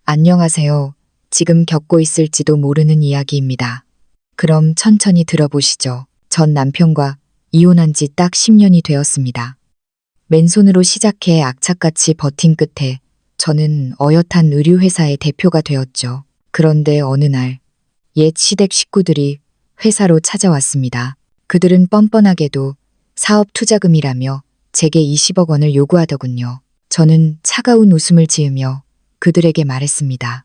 안녕하세요. 지금 겪고 있을지도 모르는 이야기입니다. 그럼 천천히 들어보시죠. 전 남편과 이혼한 지 딱 10년이 되었습니다. 맨손으로 시작해 악착같이 버틴 끝에 저는 어엿한 의류회사의 대표가 되었죠. 그런데 어느 날 옛 시댁 식구들이 회사로 찾아왔습니다. 그들은 뻔뻔하게도 사업 투자금이라며 제게 20억 원을 요구하더군요. 저는 차가운 웃음을 지으며 그들에게 말했습니다.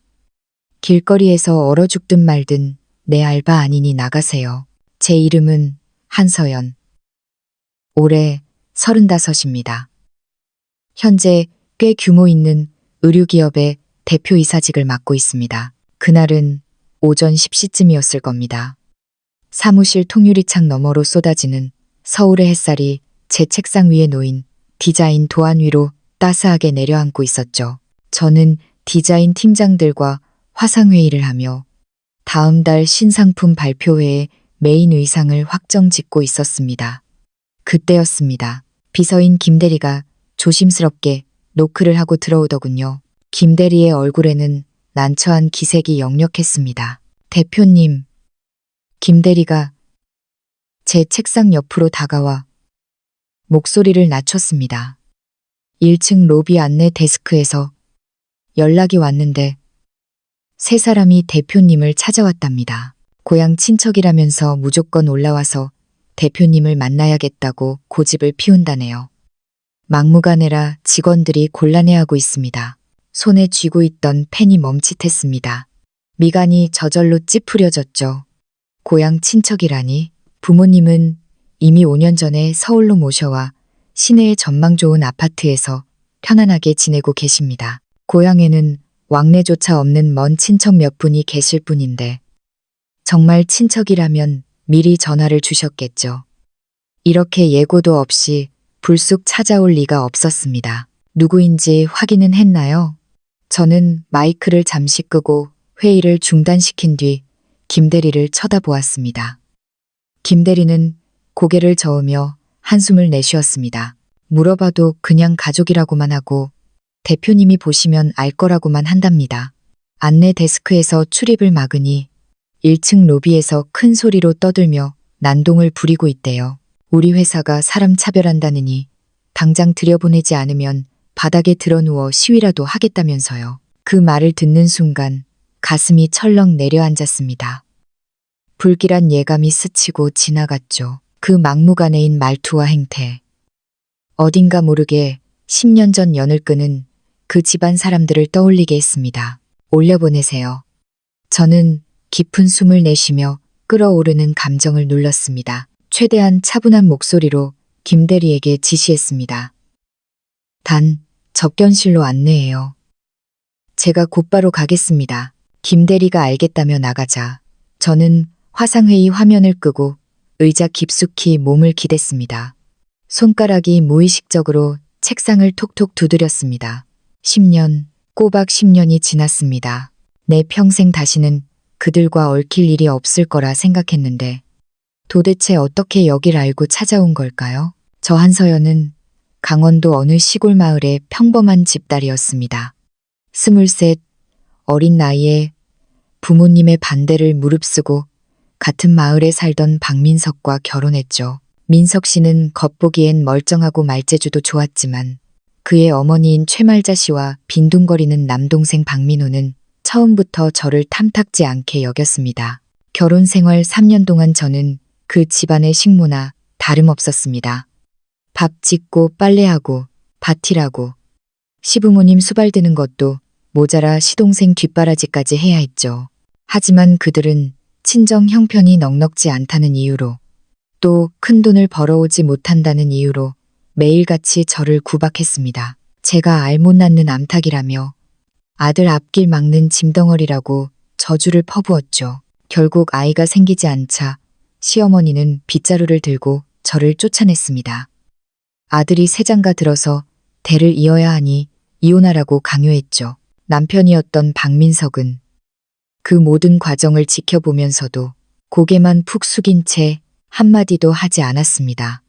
길거리에서 얼어 죽든 말든 내 알바 아니니 나가세요. 제 이름은 한서연. 올해 35입니다. 현재 꽤 규모 있는 의류기업의 대표이사직을 맡고 있습니다. 그날은 오전 10시쯤이었을 겁니다. 사무실 통유리창 너머로 쏟아지는 서울의 햇살이 제 책상 위에 놓인 디자인 도안 위로 따스하게 내려앉고 있었죠. 저는 디자인 팀장들과 화상회의를 하며 다음 달 신상품 발표회의 메인 의상을 확정 짓고 있었습니다. 그때였습니다. 비서인 김대리가 조심스럽게 노크를 하고 들어오더군요. 김대리의 얼굴에는 난처한 기색이 역력했습니다. 대표님. 김대리가 제 책상 옆으로 다가와 목소리를 낮췄습니다. 1층 로비 안내 데스크에서 연락이 왔는데 세 사람이 대표님을 찾아왔답니다. 고향 친척이라면서 무조건 올라와서 대표님을 만나야겠다고 고집을 피운다네요. 막무가내라 직원들이 곤란해하고 있습니다. 손에 쥐고 있던 펜이 멈칫했습니다. 미간이 저절로 찌푸려졌죠. 고향 친척이라니 부모님은 이미 5년 전에 서울로 모셔와 시내의 전망 좋은 아파트에서 편안하게 지내고 계십니다. 고향에는 왕래조차 없는 먼 친척 몇 분이 계실 뿐인데 정말 친척이라면 미리 전화를 주셨겠죠. 이렇게 예고도 없이 불쑥 찾아올 리가 없었습니다. 누구인지 확인은 했나요? 저는 마이크를 잠시 끄고 회의를 중단시킨 뒤 김대리를 쳐다보았습니다. 김대리는 고개를 저으며 한숨을 내쉬었습니다. 물어봐도 그냥 가족이라고만 하고 대표님이 보시면 알 거라고만 한답니다. 안내 데스크에서 출입을 막으니 1층 로비에서 큰 소리로 떠들며 난동을 부리고 있대요. 우리 회사가 사람 차별한다느니 당장 들여보내지 않으면 바닥에 드러누워 시위라도 하겠다면서요. 그 말을 듣는 순간 가슴이 철렁 내려앉았습니다. 불길한 예감이 스치고 지나갔죠. 그 막무가내인 말투와 행태. 어딘가 모르게 10년 전 연을 끄는 그 집안 사람들을 떠올리게 했습니다. 올려보내세요. 저는 깊은 숨을 내쉬며 끓어오르는 감정을 눌렀습니다. 최대한 차분한 목소리로 김대리에게 지시했습니다. 단, 접견실로 안내해요. 제가 곧바로 가겠습니다. 김대리가 알겠다며 나가자 저는 화상회의 화면을 끄고 의자 깊숙이 몸을 기댔습니다. 손가락이 무의식적으로 책상을 톡톡 두드렸습니다. 10년, 꼬박 10년이 지났습니다. 내 평생 다시는 그들과 얽힐 일이 없을 거라 생각했는데 도대체 어떻게 여길 알고 찾아온 걸까요? 저 한서연은 강원도 어느 시골 마을의 평범한 집딸이었습니다. 23, 어린 나이에 부모님의 반대를 무릅쓰고 같은 마을에 살던 박민석과 결혼했죠. 민석 씨는 겉보기엔 멀쩡하고 말재주도 좋았지만 그의 어머니인 최말자 씨와 빈둥거리는 남동생 박민호는 처음부터 저를 탐탁지 않게 여겼습니다. 결혼 생활 3년 동안 저는 그 집안의 식모나 다름없었습니다. 밥 짓고 빨래하고 밭일하고 시부모님 수발드는 것도 모자라 시동생 뒷바라지까지 해야 했죠. 하지만 그들은 친정 형편이 넉넉지 않다는 이유로 또 큰돈을 벌어오지 못한다는 이유로 매일같이 저를 구박했습니다. 제가 알못 낳는 암탉이라며 아들 앞길 막는 짐덩어리라고 저주를 퍼부었죠. 결국 아이가 생기지 않자 시어머니는 빗자루를 들고 저를 쫓아냈습니다. 아들이 세장가 들어서 대를 이어야 하니 이혼하라고 강요했죠. 남편이었던 박민석은 그 모든 과정을 지켜보면서도 고개만 푹 숙인 채 한마디도 하지 않았습니다.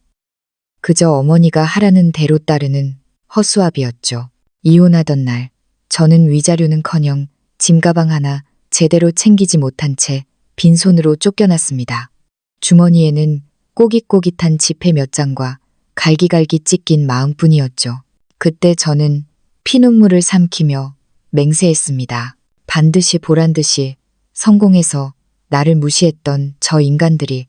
그저 어머니가 하라는 대로 따르는 허수아비였죠. 이혼하던 날 저는 위자료는커녕 짐가방 하나 제대로 챙기지 못한 채 빈손으로 쫓겨났습니다. 주머니에는 꼬깃꼬깃한 지폐 몇 장과 갈기갈기 찢긴 마음뿐이었죠. 그때 저는 피눈물을 삼키며 맹세했습니다. 반드시 보란듯이 성공해서 나를 무시했던 저 인간들이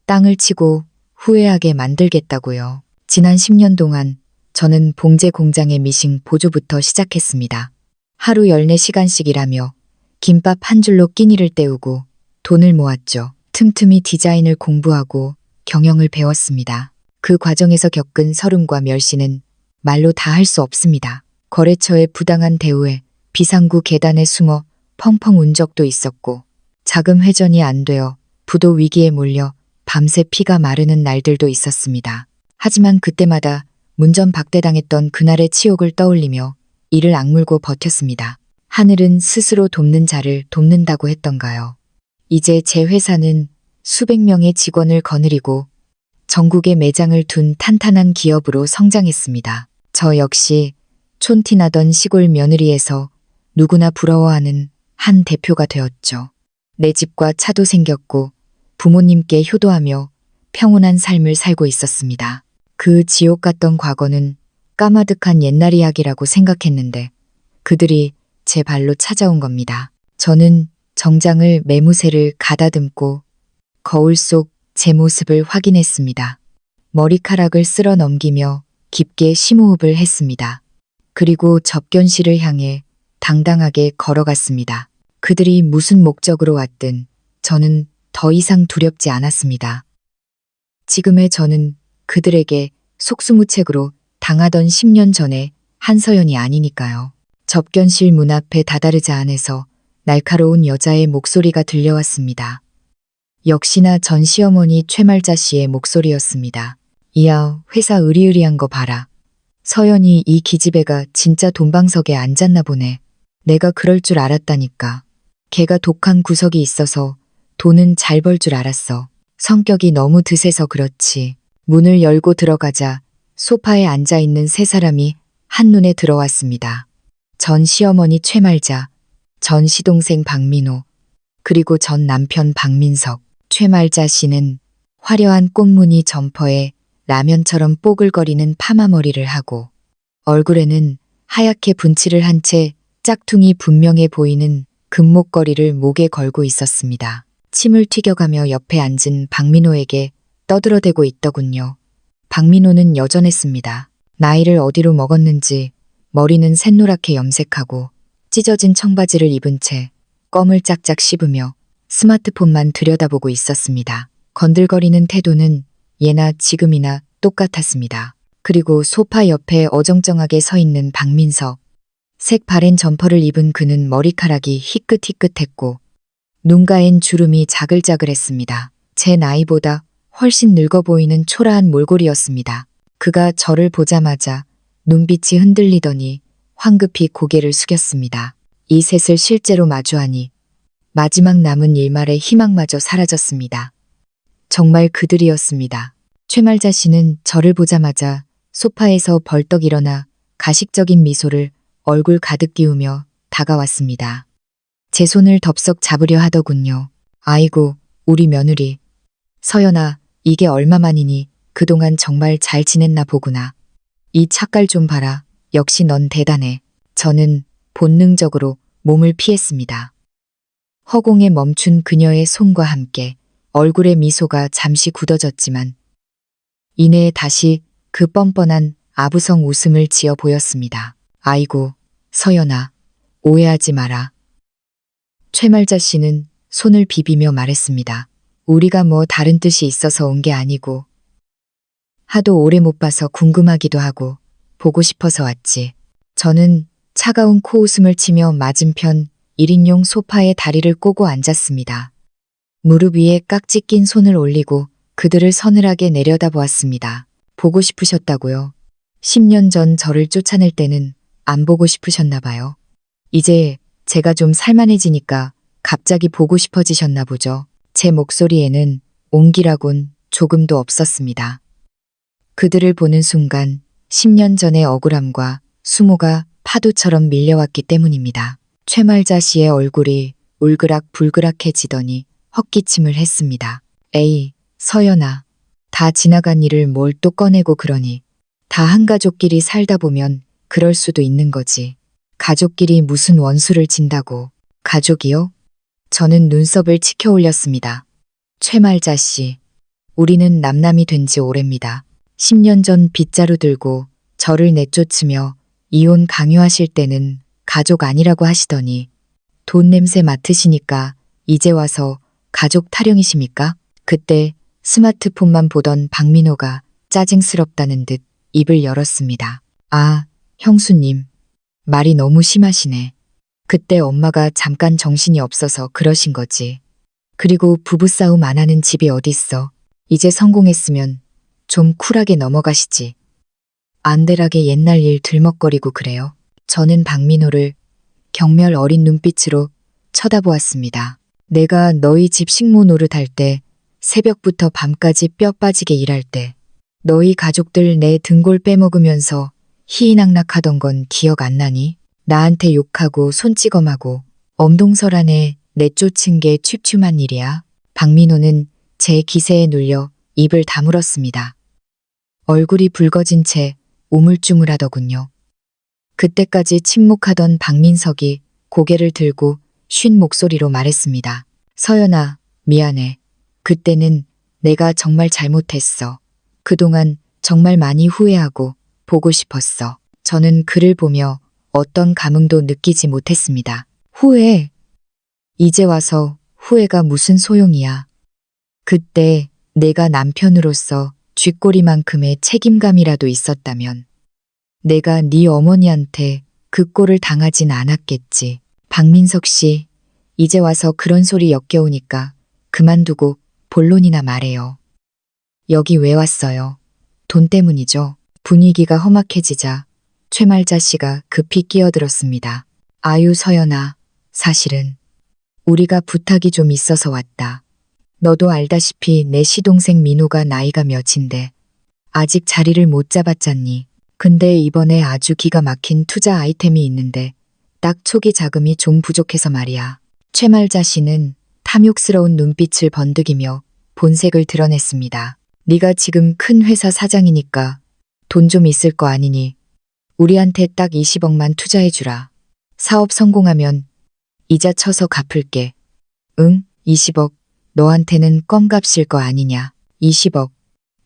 땅을 치고 후회하게 만들겠다고요. 지난 10년 동안 저는 봉제 공장의 미싱 보조부터 시작했습니다. 하루 14시간씩 일하며 김밥 한 줄로 끼니를 때우고 돈을 모았죠. 틈틈이 디자인을 공부하고 경영을 배웠습니다. 그 과정에서 겪은 서름과 멸시는 말로 다 할 수 없습니다. 거래처의 부당한 대우에 비상구 계단에 숨어 펑펑 운 적도 있었고, 자금 회전이 안 되어 부도 위기에 몰려 밤새 피가 마르는 날들도 있었습니다. 하지만 그때마다 문전박대당했던 그날의 치욕을 떠올리며 이를 악물고 버텼습니다. 하늘은 스스로 돕는 자를 돕는다고 했던가요. 이제 제 회사는 수백 명의 직원을 거느리고 전국에 매장을 둔 탄탄한 기업으로 성장했습니다. 저 역시 촌티나던 시골 며느리에서 누구나 부러워하는 한 대표가 되었죠. 내 집과 차도 생겼고 부모님께 효도하며 평온한 삶을 살고 있었습니다. 그 지옥 같던 과거는 까마득한 옛날 이야기라고 생각했는데 그들이 제 발로 찾아온 겁니다. 저는 정장을 매무새를 가다듬고 거울 속 제 모습을 확인했습니다. 머리카락을 쓸어 넘기며 깊게 심호흡을 했습니다. 그리고 접견실을 향해 당당하게 걸어갔습니다. 그들이 무슨 목적으로 왔든 저는 더 이상 두렵지 않았습니다. 지금의 저는 그들에게 속수무책으로 당하던 10년 전의 한서연이 아니니까요. 접견실 문 앞에 다다르자 안에서 날카로운 여자의 목소리가 들려왔습니다. 역시나 전 시어머니 최말자 씨의 목소리였습니다. 이야, 회사 으리으리한 거 봐라. 서연이 이 기집애가 진짜 돈방석에 앉았나 보네. 내가 그럴 줄 알았다니까. 걔가 독한 구석이 있어서 돈은 잘 벌 줄 알았어. 성격이 너무 드세서 그렇지. 문을 열고 들어가자 소파에 앉아있는 세 사람이 한눈에 들어왔습니다. 전 시어머니 최말자, 전 시동생 박민호, 그리고 전 남편 박민석. 최말자 씨는 화려한 꽃무늬 점퍼에 라면처럼 뽀글거리는 파마머리를 하고 얼굴에는 하얗게 분칠을 한 채 짝퉁이 분명해 보이는 금목걸이를 목에 걸고 있었습니다. 침을 튀겨가며 옆에 앉은 박민호에게 떠들어대고 있더군요. 박민호는 여전했습니다. 나이를 어디로 먹었는지 머리는 샛노랗게 염색하고 찢어진 청바지를 입은 채 껌을 짝짝 씹으며 스마트폰만 들여다보고 있었습니다. 건들거리는 태도는 예나 지금이나 똑같았습니다. 그리고 소파 옆에 어정쩡하게 서 있는 박민석. 색 바랜 점퍼를 입은 그는 머리카락이 희끗희끗했고 눈가엔 주름이 자글자글했습니다. 제 나이보다 훨씬 늙어 보이는 초라한 몰골이었습니다. 그가 저를 보자마자 눈빛이 흔들리더니 황급히 고개를 숙였습니다. 이 셋을 실제로 마주하니 마지막 남은 일말의 희망마저 사라졌습니다. 정말 그들이었습니다. 최말자 씨는 저를 보자마자 소파에서 벌떡 일어나 가식적인 미소를 얼굴 가득 띄우며 다가왔습니다. 제 손을 덥석 잡으려 하더군요. 아이고, 우리 며느리. 서연아, 이게 얼마만이니 그동안 정말 잘 지냈나 보구나. 이 착깔 좀 봐라. 역시 넌 대단해. 저는 본능적으로 몸을 피했습니다. 허공에 멈춘 그녀의 손과 함께 얼굴의 미소가 잠시 굳어졌지만 이내에 다시 그 뻔뻔한 아부성 웃음을 지어 보였습니다. 아이고, 서연아, 오해하지 마라. 최말자 씨는 손을 비비며 말했습니다. 우리가 뭐 다른 뜻이 있어서 온 게 아니고 하도 오래 못 봐서 궁금하기도 하고 보고 싶어서 왔지. 저는 차가운 코웃음을 치며 맞은편 1인용 소파에 다리를 꼬고 앉았습니다. 무릎 위에 깍지 낀 손을 올리고 그들을 서늘하게 내려다보았습니다. 보고 싶으셨다고요? 10년 전 저를 쫓아낼 때는 안 보고 싶으셨나 봐요. 이제 제가 좀 살만해지니까 갑자기 보고 싶어지셨나 보죠. 제 목소리에는 온기라곤 조금도 없었습니다. 그들을 보는 순간 10년 전의 억울함과 수모가 파도처럼 밀려왔기 때문입니다. 최말자 씨의 얼굴이 울그락불그락해지더니 헛기침을 했습니다. 에이, 서연아. 다 지나간 일을 뭘 또 꺼내고 그러니. 다 한 가족끼리 살다 보면 그럴 수도 있는 거지. 가족끼리 무슨 원수를 진다고. 가족이요? 저는 눈썹을 치켜 올렸습니다. 최말자 씨. 우리는 남남이 된 지 오래입니다. 10년 전 빗자루 들고 저를 내쫓으며 이혼 강요하실 때는 가족 아니라고 하시더니 돈 냄새 맡으시니까 이제 와서 가족 타령이십니까? 그때 스마트폰만 보던 박민호가 짜증스럽다는 듯 입을 열었습니다. 아, 형수님. 말이 너무 심하시네. 그때 엄마가 잠깐 정신이 없어서 그러신 거지. 그리고 부부싸움 안 하는 집이 어딨어. 이제 성공했으면 좀 쿨하게 넘어가시지. 안del하게 옛날 일 들먹거리고 그래요. 저는 박민호를 경멸 어린 눈빛으로 쳐다보았습니다. 내가 너희 집 식모 노릇할 때, 새벽부터 밤까지 뼈 빠지게 일할 때, 너희 가족들 내 등골 빼먹으면서 희희낙낙하던 건 기억 안 나니? 나한테 욕하고 손찌검하고 엄동설안에 내쫓은 게 춥춤한 일이야. 박민호는 제 기세에 눌려 입을 다물었습니다. 얼굴이 붉어진 채 우물쭈물하더군요. 그때까지 침묵하던 박민석이 고개를 들고 쉰 목소리로 말했습니다. 서연아, 미안해. 그때는 내가 정말 잘못했어. 그동안 정말 많이 후회하고 보고 싶었어. 저는 그를 보며 어떤 감흥도 느끼지 못했습니다. 후회? 이제 와서 후회가 무슨 소용이야. 그때 내가 남편으로서 쥐꼬리만큼의 책임감이라도 있었다면 내가 네 어머니한테 그 꼴을 당하진 않았겠지. 박민석 씨, 이제 와서 그런 소리 역겨우니까 그만두고 본론이나 말해요. 여기 왜 왔어요? 돈 때문이죠. 분위기가 험악해지자 최말자 씨가 급히 끼어들었습니다. 아유 서연아, 사실은 우리가 부탁이 좀 있어서 왔다. 너도 알다시피 내 시동생 민호가 나이가 몇인데 아직 자리를 못 잡았잖니. 근데 이번에 아주 기가 막힌 투자 아이템이 있는데 딱 초기 자금이 좀 부족해서 말이야. 최말자 씨는 탐욕스러운 눈빛을 번득이며 본색을 드러냈습니다. 네가 지금 큰 회사 사장이니까 돈 좀 있을 거 아니니 우리한테 딱 20억만 투자해주라. 사업 성공하면 이자 쳐서 갚을게. 응, 20억. 너한테는 껌값일 거 아니냐. 20억.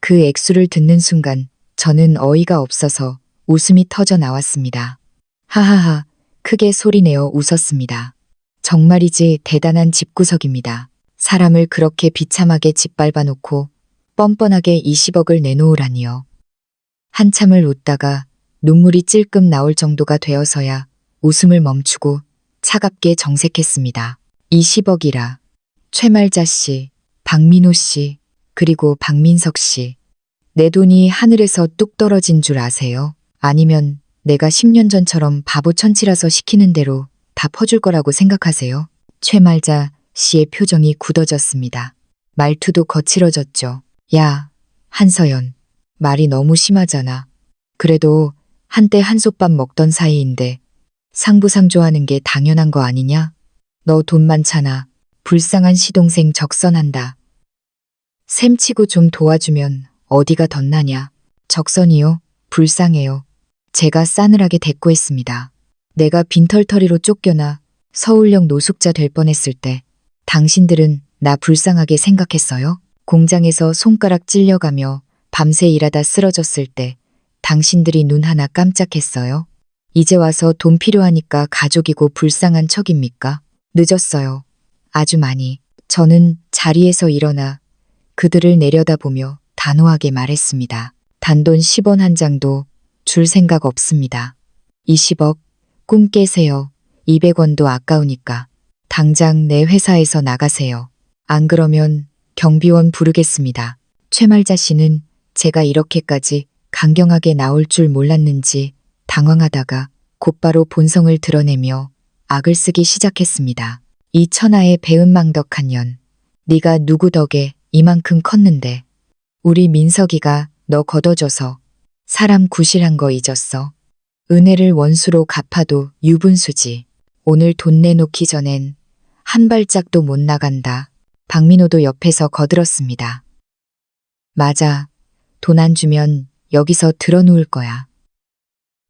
그 액수를 듣는 순간 저는 어이가 없어서 웃음이 터져 나왔습니다. 하하하, 크게 소리내어 웃었습니다. 정말이지 대단한 집구석입니다. 사람을 그렇게 비참하게 짓밟아 놓고 뻔뻔하게 20억을 내놓으라니요. 한참을 웃다가 눈물이 찔끔 나올 정도가 되어서야 웃음을 멈추고 차갑게 정색했습니다. 20억이라. 최말자 씨, 박민호 씨, 그리고 박민석 씨. 내 돈이 하늘에서 뚝 떨어진 줄 아세요? 아니면 내가 10년 전처럼 바보 천치라서 시키는 대로 다 퍼줄 거라고 생각하세요? 최말자 씨의 표정이 굳어졌습니다. 말투도 거칠어졌죠. 야, 한서연. 말이 너무 심하잖아. 그래도 한때 한솥밥 먹던 사이인데 상부상조하는 게 당연한 거 아니냐? 너 돈 많잖아. 불쌍한 시동생 적선한다. 셈치고 좀 도와주면 어디가 덧나냐. 적선이요? 불쌍해요. 제가 싸늘하게 대꾸했습니다. 내가 빈털터리로 쫓겨나 서울역 노숙자 될 뻔했을 때 당신들은 나 불쌍하게 생각했어요? 공장에서 손가락 찔려가며 밤새 일하다 쓰러졌을 때 당신들이 눈 하나 깜짝했어요? 이제 와서 돈 필요하니까 가족이고 불쌍한 척입니까? 늦었어요. 아주 많이. 저는 자리에서 일어나 그들을 내려다보며 단호하게 말했습니다. 단돈 10원 한 장도 줄 생각 없습니다. 20억, 꿈 깨세요. 200원도 아까우니까. 당장 내 회사에서 나가세요. 안 그러면 경비원 부르겠습니다. 최말자 씨는 제가 이렇게까지 강경하게 나올 줄 몰랐는지 당황하다가 곧바로 본성을 드러내며 악을 쓰기 시작했습니다. 이 천하의 배은망덕한 년. 네가 누구 덕에 이만큼 컸는데 우리 민석이가 너 걷어줘서 사람 구실한 거 잊었어. 은혜를 원수로 갚아도 유분수지. 오늘 돈 내놓기 전엔 한 발짝도 못 나간다. 박민호도 옆에서 거들었습니다. 맞아. 돈 안 주면 여기서 들어누울 거야.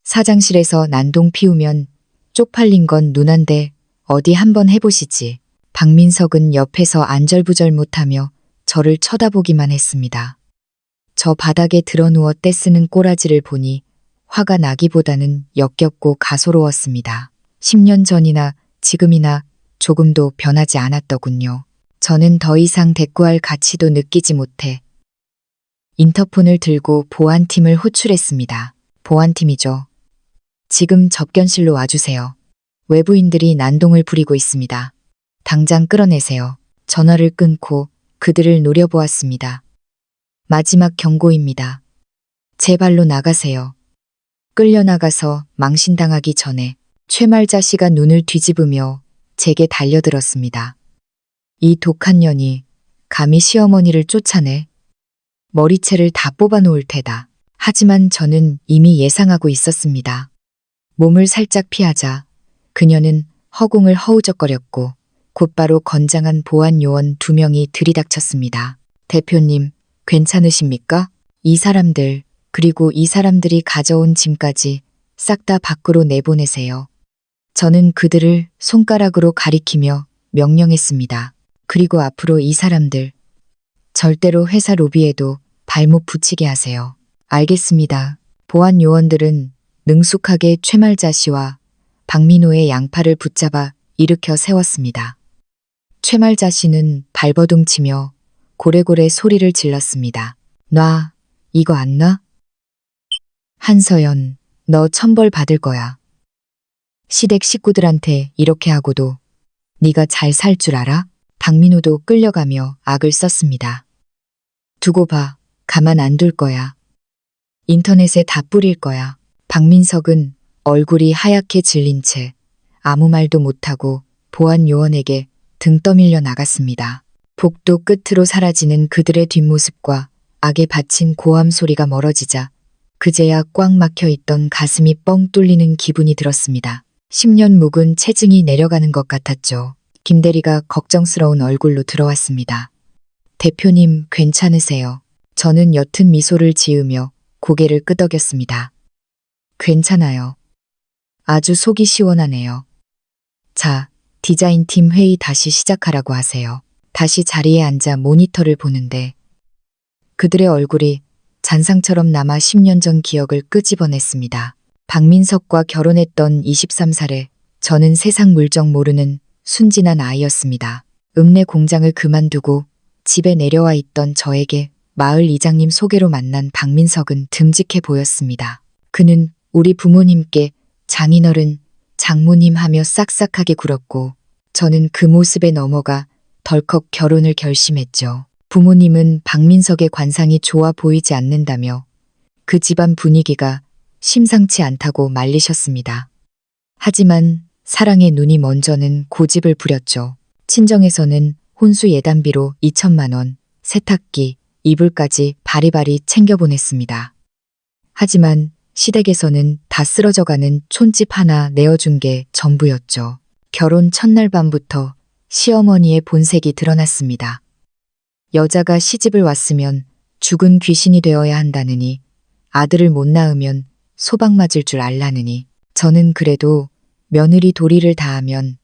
사장실에서 난동 피우면 쪽팔린 건 누난데 어디 한번 해보시지. 박민석은 옆에서 안절부절 못하며 저를 쳐다보기만 했습니다. 저 바닥에 드러누워 떼쓰는 꼬라지를 보니 화가 나기보다는 역겹고 가소로웠습니다. 10년 전이나 지금이나 조금도 변하지 않았더군요. 저는 더 이상 대꾸할 가치도 느끼지 못해 인터폰을 들고 보안팀을 호출했습니다. 보안팀이죠. 지금 접견실로 와주세요. 외부인들이 난동을 부리고 있습니다. 당장 끌어내세요. 전화를 끊고 그들을 노려보았습니다. 마지막 경고입니다. 제 발로 나가세요. 끌려나가서 망신당하기 전에 최말자 씨가 눈을 뒤집으며 제게 달려들었습니다. 이 독한 년이 감히 시어머니를 쫓아내 머리채를 다 뽑아놓을 테다. 하지만 저는 이미 예상하고 있었습니다. 몸을 살짝 피하자 그녀는 허공을 허우적거렸고 곧바로 건장한 보안 요원 2명이 들이닥쳤습니다. 대표님, 괜찮으십니까? 이 사람들, 그리고 이 사람들이 가져온 짐까지 싹 다 밖으로 내보내세요. 저는 그들을 손가락으로 가리키며 명령했습니다. 그리고 앞으로 이 사람들, 절대로 회사 로비에도 발못 붙이게 하세요. 알겠습니다. 보안 요원들은 능숙하게 최말자 씨와 박민호의 양팔을 붙잡아 일으켜 세웠습니다. 최말자 씨는 발버둥 치며 고래고래 소리를 질렀습니다. 놔, 이거 안 놔? 한서연, 너 천벌 받을 거야. 시댁 식구들한테 이렇게 하고도 네가 잘 살 줄 알아? 박민호도 끌려가며 악을 썼습니다. 두고 봐, 가만 안 둘 거야. 인터넷에 다 뿌릴 거야. 박민석은 얼굴이 하얗게 질린 채 아무 말도 못하고 보안 요원에게 등 떠밀려 나갔습니다. 복도 끝으로 사라지는 그들의 뒷모습과 악에 바친 고함 소리가 멀어지자 그제야 꽉 막혀 있던 가슴이 뻥 뚫리는 기분이 들었습니다. 10년 묵은 체증이 내려가는 것 같았죠. 김대리가 걱정스러운 얼굴로 들어왔습니다. 대표님 괜찮으세요? 저는 옅은 미소를 지으며 고개를 끄덕였습니다. 괜찮아요. 아주 속이 시원하네요. 자, 디자인팀 회의 다시 시작하라고 하세요. 다시 자리에 앉아 모니터를 보는데 그들의 얼굴이 잔상처럼 남아 10년 전 기억을 끄집어냈습니다. 박민석과 결혼했던 23살에 저는 세상 물정 모르는 순진한 아이였습니다. 읍내 공장을 그만두고 집에 내려와 있던 저에게 마을 이장님 소개로 만난 박민석은 듬직해 보였습니다. 그는 우리 부모님께 장인어른, 장모님 하며 싹싹하게 굴었고 저는 그 모습에 넘어가 덜컥 결혼을 결심했죠. 부모님은 박민석의 관상이 좋아 보이지 않는다며 그 집안 분위기가 심상치 않다고 말리셨습니다. 하지만 사랑의 눈이 먼저는 고집을 부렸죠. 친정에서는 혼수 예단비로 2천만 원, 세탁기, 이불까지 바리바리 챙겨보냈습니다. 하지만 시댁에서는 다 쓰러져가는 촌집 하나 내어준 게 전부였죠. 결혼 첫날 밤부터 시어머니의 본색이 드러났습니다. 여자가 시집을 왔으면 죽은 귀신이 되어야 한다느니 아들을 못 낳으면 소방 맞을 줄 알라느니 저는 그래도 며느리 도리를 다하면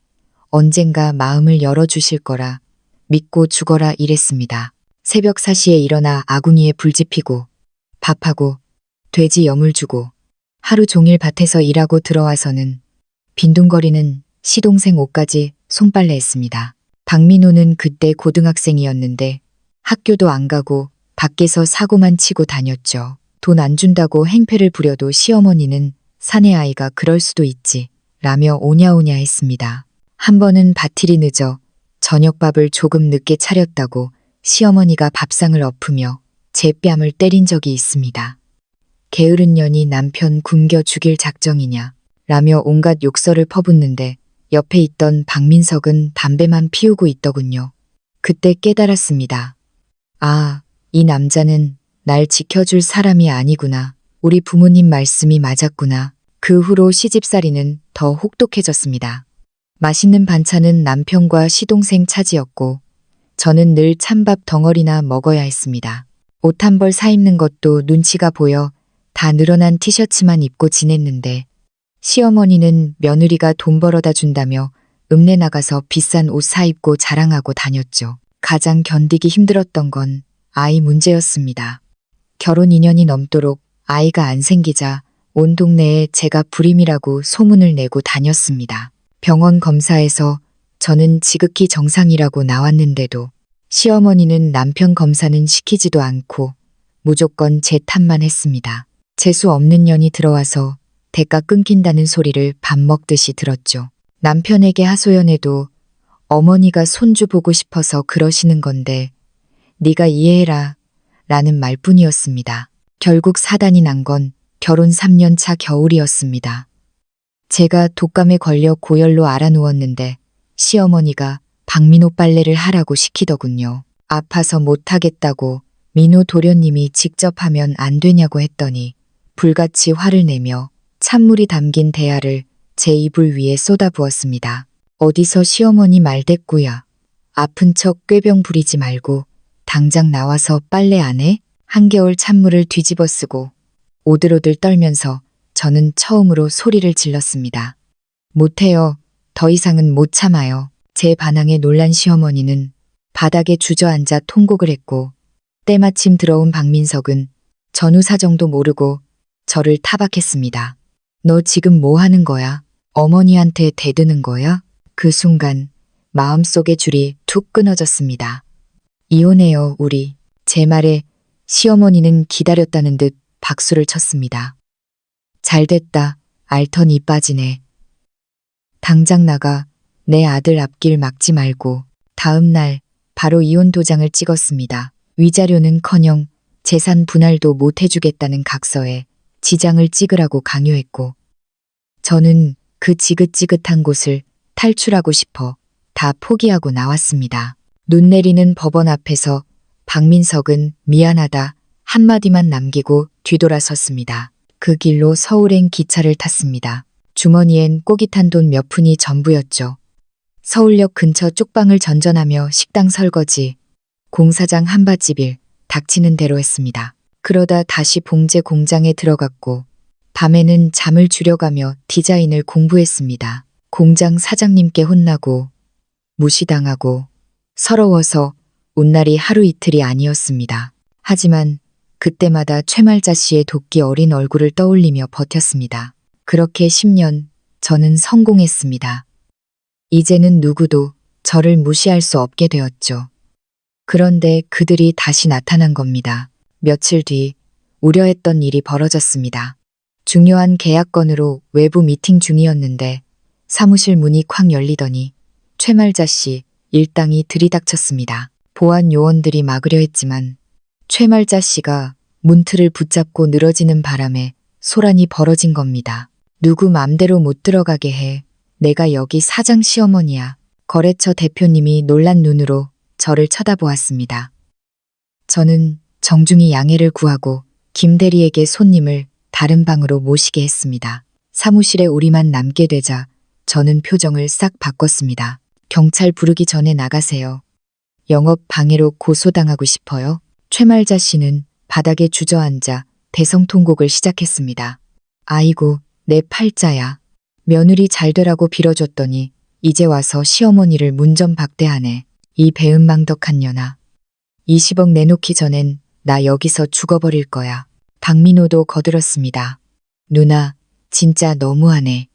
언젠가 마음을 열어주실 거라 믿고 죽어라 이랬습니다. 새벽 4시에 일어나 아궁이에 불 지피고 밥하고 돼지 염을 주고 하루 종일 밭에서 일하고 들어와서는 빈둥거리는 시동생 옷까지 손빨래했습니다. 박민호는 그때 고등학생이었는데 학교도 안 가고 밖에서 사고만 치고 다녔죠. 돈 안 준다고 행패를 부려도 시어머니는 사내 아이가 그럴 수도 있지 라며 오냐오냐 했습니다. 한 번은 바틀이 늦어 저녁밥을 조금 늦게 차렸다고 시어머니가 밥상을 엎으며 제 뺨을 때린 적이 있습니다. 게으른 년이 남편 굶겨 죽일 작정이냐 라며 온갖 욕설을 퍼붓는데 옆에 있던 박민석은 담배만 피우고 있더군요. 그때 깨달았습니다. 아, 이 남자는 날 지켜줄 사람이 아니구나. 우리 부모님 말씀이 맞았구나. 그 후로 시집살이는 더 혹독해졌습니다. 맛있는 반찬은 남편과 시동생 차지였고 저는 늘 찬밥 덩어리나 먹어야 했습니다. 옷 한 벌 사 입는 것도 눈치가 보여 다 늘어난 티셔츠만 입고 지냈는데 시어머니는 며느리가 돈 벌어다 준다며 읍내 나가서 비싼 옷 사 입고 자랑하고 다녔죠. 가장 견디기 힘들었던 건 아이 문제였습니다. 결혼 2년이 넘도록 아이가 안 생기자 온 동네에 제가 불임이라고 소문을 내고 다녔습니다. 병원 검사에서 저는 지극히 정상이라고 나왔는데도 시어머니는 남편 검사는 시키지도 않고 무조건 제 탓만 했습니다. 재수 없는 년이 들어와서 대가 끊긴다는 소리를 밥 먹듯이 들었죠. 남편에게 하소연해도 어머니가 손주 보고 싶어서 그러시는 건데 네가 이해해라 라는 말뿐이었습니다. 결국 사단이 난 건 결혼 3년 차 겨울이었습니다. 제가 독감에 걸려 고열로 알아누웠는데 시어머니가 박민호 빨래를 하라고 시키더군요. 아파서 못하겠다고 민호 도련님이 직접 하면 안 되냐고 했더니 불같이 화를 내며 찬물이 담긴 대야를 제 이불 위에 쏟아부었습니다. 어디서 시어머니 말대꾸야. 아픈 척 꾀병 부리지 말고 당장 나와서 빨래 안 해? 한겨울 찬물을 뒤집어 쓰고 오들오들 떨면서 저는 처음으로 소리를 질렀습니다. 못해요. 더 이상은 못 참아요. 제 반항에 놀란 시어머니는 바닥에 주저앉아 통곡을 했고 때마침 들어온 박민석은 전후 사정도 모르고 저를 타박했습니다. 너 지금 뭐 하는 거야? 어머니한테 대드는 거야? 그 순간 마음속의 줄이 툭 끊어졌습니다. 이혼해요, 우리. 제 말에 시어머니는 기다렸다는 듯 박수를 쳤습니다. 잘됐다. 알턴이 빠지네. 당장 나가. 내 아들 앞길 막지 말고. 다음 날 바로 이혼 도장을 찍었습니다. 위자료는커녕 재산 분할도 못 해주겠다는 각서에 지장을 찍으라고 강요했고 저는 그 지긋지긋한 곳을 탈출하고 싶어 다 포기하고 나왔습니다. 눈 내리는 법원 앞에서 박민석은 미안하다 한마디만 남기고 뒤돌아섰습니다. 그 길로 서울행 기차를 탔습니다. 주머니엔 꼬깃한 돈 몇 푼이 전부였죠. 서울역 근처 쪽방을 전전하며 식당 설거지, 공사장 한밭집 일, 닥치는 대로 했습니다. 그러다 다시 봉제 공장에 들어갔고 밤에는 잠을 줄여가며 디자인을 공부했습니다. 공장 사장님께 혼나고 무시당하고 서러워서 온 날이 하루 이틀이 아니었습니다. 하지만 그때마다 최말자 씨의 도끼 어린 얼굴을 떠올리며 버텼습니다. 그렇게 10년 저는 성공했습니다. 이제는 누구도 저를 무시할 수 없게 되었죠. 그런데 그들이 다시 나타난 겁니다. 며칠 뒤 우려했던 일이 벌어졌습니다. 중요한 계약건으로 외부 미팅 중이었는데 사무실 문이 쾅 열리더니 최말자 씨 일당이 들이닥쳤습니다. 보안 요원들이 막으려 했지만 최말자 씨가 문틀을 붙잡고 늘어지는 바람에 소란이 벌어진 겁니다. 누구 맘대로 못 들어가게 해. 내가 여기 사장 시어머니야. 거래처 대표님이 놀란 눈으로 저를 쳐다보았습니다. 저는 정중히 양해를 구하고 김 대리에게 손님을 다른 방으로 모시게 했습니다. 사무실에 우리만 남게 되자 저는 표정을 싹 바꿨습니다. 경찰 부르기 전에 나가세요. 영업 방해로 고소당하고 싶어요. 최말자 씨는 바닥에 주저앉아 대성통곡을 시작했습니다. 아이고, 내 팔자야. 며느리 잘 되라고 빌어줬더니 이제 와서 시어머니를 문전박대하네. 이 배은망덕한 년아. 20억 내놓기 전엔 나 여기서 죽어버릴 거야. 박민호도 거들었습니다. 누나, 진짜 너무하네.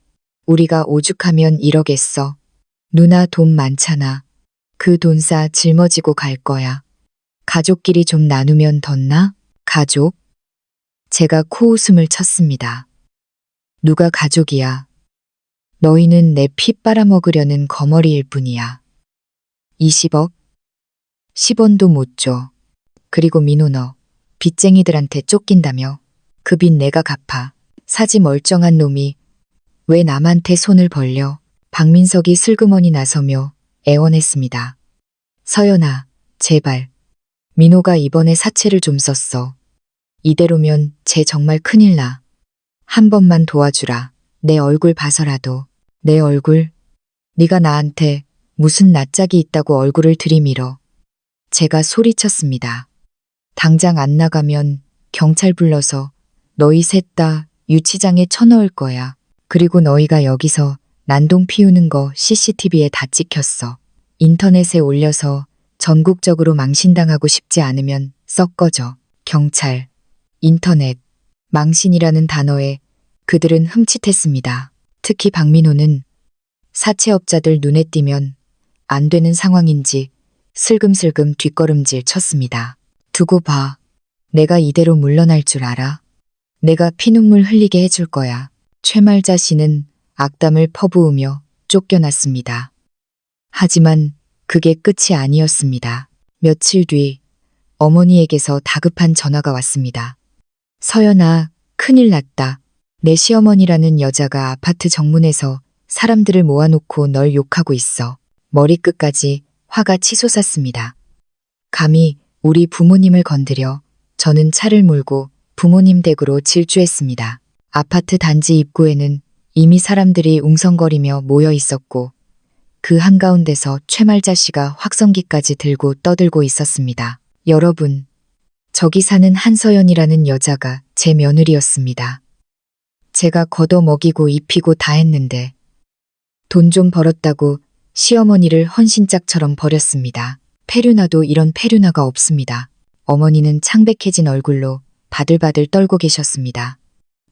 우리가 오죽하면 이러겠어. 누나 돈 많잖아. 그 돈 싸 짊어지고 갈 거야. 가족끼리 좀 나누면 덧나? 가족? 제가 코웃음을 쳤습니다. 누가 가족이야. 너희는 내 피 빨아먹으려는 거머리일 뿐이야. 20억? 10원도 못 줘. 그리고 민호 너 빚쟁이들한테 쫓긴다며. 그 빚 내가 갚아. 사지 멀쩡한 놈이 왜 남한테 손을 벌려. 박민석이 슬그머니 나서며 애원했습니다. 서연아, 제발. 민호가 이번에 사채를 좀 썼어. 이대로면 쟤 정말 큰일 나. 한 번만 도와주라. 내 얼굴 봐서라도. 내 얼굴? 네가 나한테 무슨 낯짝이 있다고 얼굴을 들이밀어. 제가 소리쳤습니다. 당장 안 나가면 경찰 불러서 너희 셋 다 유치장에 쳐넣을 거야. 그리고 너희가 여기서 난동 피우는 거 CCTV에 다 찍혔어. 인터넷에 올려서 전국적으로 망신당하고 싶지 않으면 썩 꺼져. 경찰, 인터넷, 망신이라는 단어에 그들은 흠칫했습니다. 특히 박민호는 사채업자들 눈에 띄면 안 되는 상황인지 슬금슬금 뒷걸음질 쳤습니다. 두고 봐. 내가 이대로 물러날 줄 알아? 내가 피눈물 흘리게 해줄 거야. 최말자 씨는 악담을 퍼부으며 쫓겨났습니다. 하지만 그게 끝이 아니었습니다. 며칠 뒤 어머니에게서 다급한 전화가 왔습니다. 서연아, 큰일 났다. 내 시어머니라는 여자가 아파트 정문에서 사람들을 모아놓고 널 욕하고 있어. 머리끝까지 화가 치솟았습니다. 감히 우리 부모님을 건드려. 저는 차를 몰고 부모님 댁으로 질주했습니다. 아파트 단지 입구에는 이미 사람들이 웅성거리며 모여 있었고 그 한가운데서 최말자 씨가 확성기까지 들고 떠들고 있었습니다. 여러분, 저기 사는 한서연이라는 여자가 제 며느리였습니다. 제가 걷어 먹이고 입히고 다 했는데 돈 좀 벌었다고 시어머니를 헌신짝처럼 버렸습니다. 페류나도 이런 페류나가 없습니다. 어머니는 창백해진 얼굴로 바들바들 떨고 계셨습니다.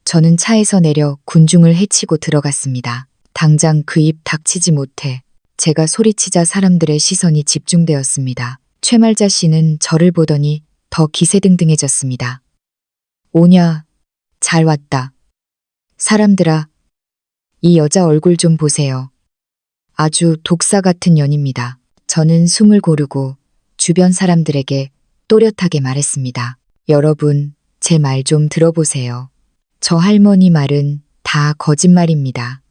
저는 차에서 내려 군중을 헤치고 들어갔습니다. 당장 그 입 닥치지 못해 제가 소리치자 사람들의 시선이 집중되었습니다. 최말자 씨는 저를 보더니 더 기세등등해졌습니다. 오냐, 잘 왔다. 사람들아, 이 여자 얼굴 좀 보세요. 아주 독사 같은 년입니다. 저는 숨을 고르고 주변 사람들에게 또렷하게 말했습니다. 여러분, 제 말 좀 들어보세요. 저 할머니 말은 다 거짓말입니다.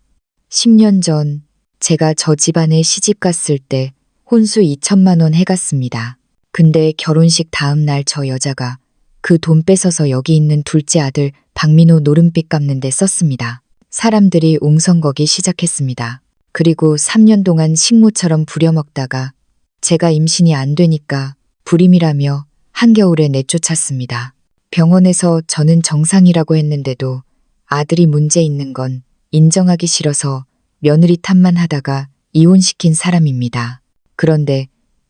10년 전 제가 저 집안에 시집 갔을 때 혼수 2천만 원 해갔습니다. 근데 결혼식 다음 날 저 여자가 그 돈 뺏어서 여기 있는 둘째 아들 박민호 노름빚 갚는 데 썼습니다. 사람들이 웅성거기 시작했습니다. 그리고 3년 동안 식모처럼 부려먹다가 제가 임신이 안 되니까 불임이라며 한겨울에 내쫓았습니다. 병원에서 저는 정상이라고 했는데도 아들이 문제 있는 건 인정하기 싫어서 며느리 탓만 하다가 이혼시킨 사람입니다. 그런데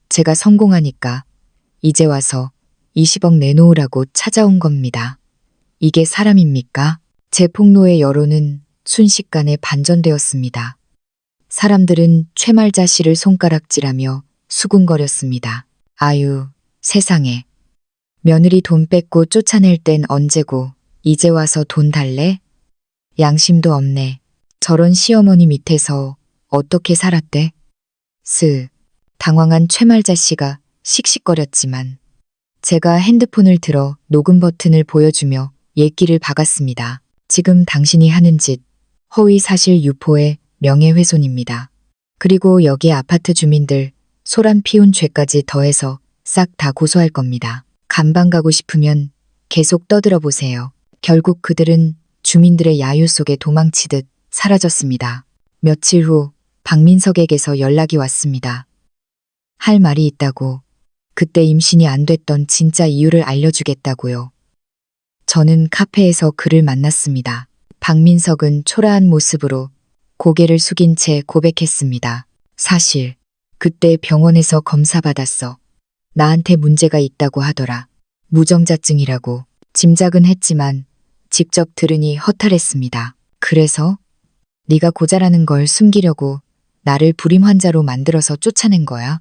제가 성공하니까 이제 와서 20억 내놓으라고 찾아온 겁니다. 이게 사람입니까? 제 폭로의 여론은 순식간에 반전되었습니다. 사람들은 최말자 씨를 손가락질하며 수군거렸습니다. 아유, 세상에. 며느리 돈 뺏고 쫓아낼 땐 언제고 이제 와서 돈 달래? 양심도 없네. 저런 시어머니 밑에서 어떻게 살았대? 당황한 최말자 씨가 씩씩거렸지만 제가 핸드폰을 들어 녹음 버튼을 보여주며 예끼를 박았습니다. 지금 당신이 하는 짓, 허위 사실 유포의 명예훼손입니다. 그리고 여기 아파트 주민들 소란 피운 죄까지 더해서 싹 다 고소할 겁니다. 감방 가고 싶으면 계속 떠들어 보세요. 결국 그들은 주민들의 야유 속에 도망치듯 사라졌습니다. 며칠 후 박민석에게서 연락이 왔습니다. 할 말이 있다고. 그때 임신이 안 됐던 진짜 이유를 알려주겠다고요. 저는 카페에서 그를 만났습니다. 박민석은 초라한 모습으로 고개를 숙인 채 고백했습니다. 사실 그때 병원에서 검사받았어. 나한테 문제가 있다고 하더라. 무정자증이라고. 짐작은 했지만 직접 들으니 허탈했습니다. 그래서 네가 고자라는 걸 숨기려고 나를 불임 환자로 만들어서 쫓아낸 거야?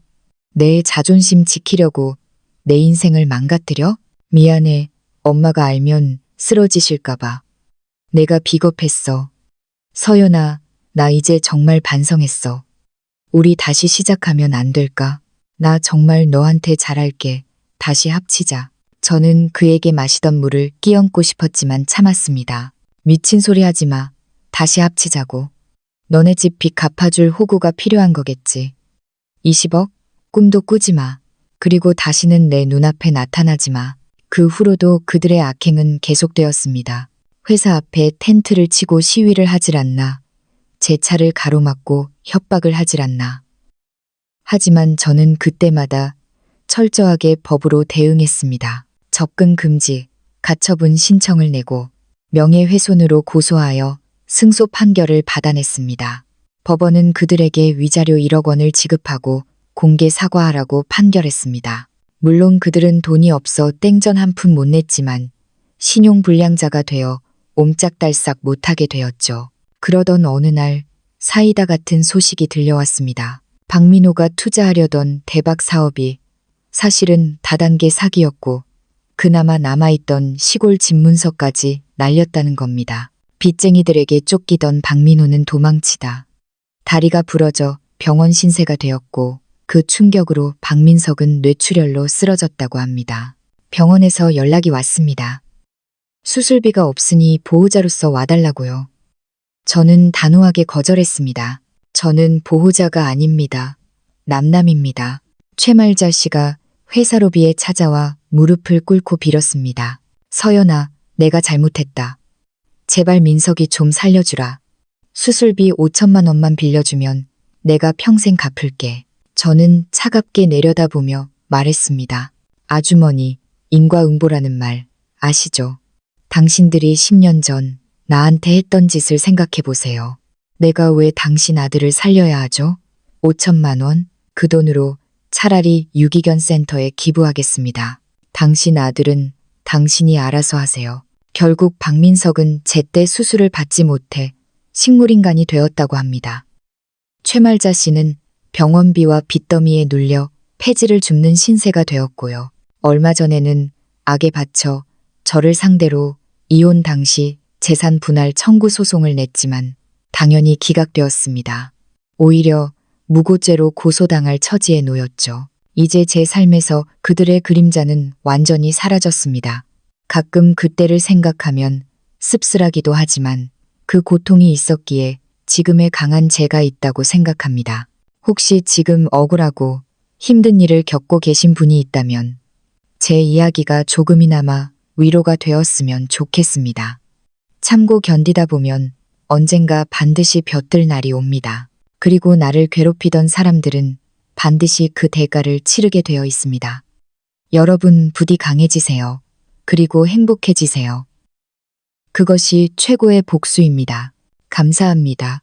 내 자존심 지키려고 내 인생을 망가뜨려? 미안해. 엄마가 알면 쓰러지실까봐. 내가 비겁했어. 서연아, 나 이제 정말 반성했어. 우리 다시 시작하면 안 될까? 나 정말 너한테 잘할게. 다시 합치자. 저는 그에게 마시던 물을 끼얹고 싶었지만 참았습니다. 미친 소리 하지 마. 다시 합치자고. 너네 집 빚 갚아줄 호구가 필요한 거겠지. 20억? 꿈도 꾸지 마. 그리고 다시는 내 눈앞에 나타나지 마. 그 후로도 그들의 악행은 계속되었습니다. 회사 앞에 텐트를 치고 시위를 하질 않나. 제 차를 가로막고 협박을 하질 않나. 하지만 저는 그때마다 철저하게 법으로 대응했습니다. 접근 금지, 가처분 신청을 내고 명예훼손으로 고소하여 승소 판결을 받아냈습니다. 법원은 그들에게 위자료 1억 원을 지급하고 공개 사과하라고 판결했습니다. 물론 그들은 돈이 없어 땡전 한 푼 못 냈지만 신용불량자가 되어 옴짝달싹 못하게 되었죠. 그러던 어느 날 사이다 같은 소식이 들려왔습니다. 박민호가 투자하려던 대박 사업이 사실은 다단계 사기였고 그나마 남아있던 시골 집 문서까지 날렸다는 겁니다. 빚쟁이들에게 쫓기던 박민호는 도망치다 다리가 부러져 병원 신세가 되었고 그 충격으로 박민석은 뇌출혈로 쓰러졌다고 합니다. 병원에서 연락이 왔습니다. 수술비가 없으니 보호자로서 와달라고요. 저는 단호하게 거절했습니다. 저는 보호자가 아닙니다. 남남입니다. 최말자 씨가 회사로비에 찾아와 무릎을 꿇고 빌었습니다. 서연아, 내가 잘못했다. 제발 민석이 좀 살려주라. 수술비 5천만 원만 빌려주면 내가 평생 갚을게. 저는 차갑게 내려다보며 말했습니다. 아주머니, 인과응보라는 말 아시죠? 당신들이 10년 전 나한테 했던 짓을 생각해 보세요. 내가 왜 당신 아들을 살려야 하죠? 5천만 원? 그 돈으로 차라리 유기견 센터에 기부하겠습니다. 당신 아들은 당신이 알아서 하세요. 결국 박민석은 제때 수술을 받지 못해 식물인간이 되었다고 합니다. 최말자 씨는 병원비와 빚더미에 눌려 폐지를 줍는 신세가 되었고요. 얼마 전에는 악에 받쳐 저를 상대로 이혼 당시 재산 분할 청구 소송을 냈지만 당연히 기각되었습니다. 오히려 무고죄로 고소당할 처지에 놓였죠. 이제 제 삶에서 그들의 그림자는 완전히 사라졌습니다. 가끔 그때를 생각하면 씁쓸하기도 하지만 그 고통이 있었기에 지금의 강한 제가 있다고 생각합니다. 혹시 지금 억울하고 힘든 일을 겪고 계신 분이 있다면 제 이야기가 조금이나마 위로가 되었으면 좋겠습니다. 참고 견디다 보면 언젠가 반드시 벼뜰 날이 옵니다. 그리고 나를 괴롭히던 사람들은 반드시 그 대가를 치르게 되어 있습니다. 여러분 부디 강해지세요. 그리고 행복해지세요. 그것이 최고의 복수입니다. 감사합니다.